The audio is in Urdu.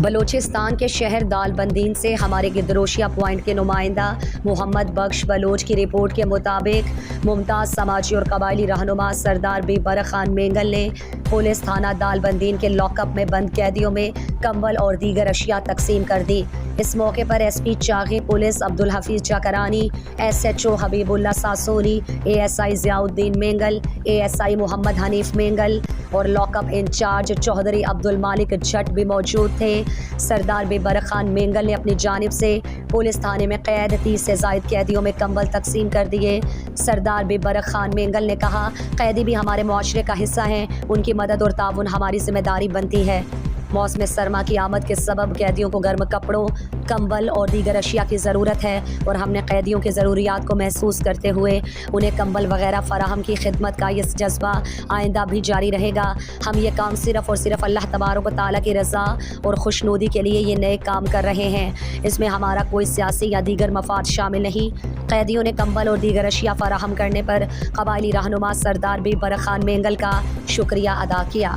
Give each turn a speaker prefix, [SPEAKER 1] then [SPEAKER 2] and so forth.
[SPEAKER 1] بلوچستان کے شہر دالبندین سے ہمارے گدروشیہ پوائنٹ کے نمائندہ محمد بخش بلوچ کی رپورٹ کے مطابق ممتاز سماجی اور قبائلی رہنما سردار بی برق خان مینگل نے پولیس تھانہ دالبندین کے لاک اپ میں بند قیدیوں میں کمبل اور دیگر اشیاء تقسیم کر دی۔ اس موقع پر S P Chagai police Abdul Hafeez Chakrani, S H O Habibullah Sasoni, A S I Ziauddin Mengal, A S I Muhammad Hanif Mengal اور lock up incharge Chaudhry Abdul Malik Jat بھی موجود تھے۔ سردار بے برق خان مینگل نے اپنی جانب سے پولیس تھانے میں قید 30 سے زائد قیدیوں میں کمبل تقسیم کر دیے۔ سردار بے برق خان مینگل نے کہا، قیدی بھی ہمارے معاشرے کا حصہ ہیں، ان کی مدد اور تعاون ہماری ذمہ داری بنتی ہے۔ موسم سرما کی آمد کے سبب قیدیوں کو گرم کپڑوں، کمبل اور دیگر اشیاء کی ضرورت ہے اور ہم نے قیدیوں کی ضروریات کو محسوس کرتے ہوئے انہیں کمبل وغیرہ فراہم کی۔ خدمت کا یہ جذبہ آئندہ بھی جاری رہے گا۔ ہم یہ کام صرف اور صرف اللہ تبارک و تعالیٰ کی رضا اور خوشنودی کے لیے یہ نئے کام کر رہے ہیں، اس میں ہمارا کوئی سیاسی یا دیگر مفاد شامل نہیں۔ قیدیوں نے کمبل اور دیگر اشیاء فراہم کرنے پر قبائلی رہنما سردار بی برق خان مینگل کا شکریہ ادا کیا۔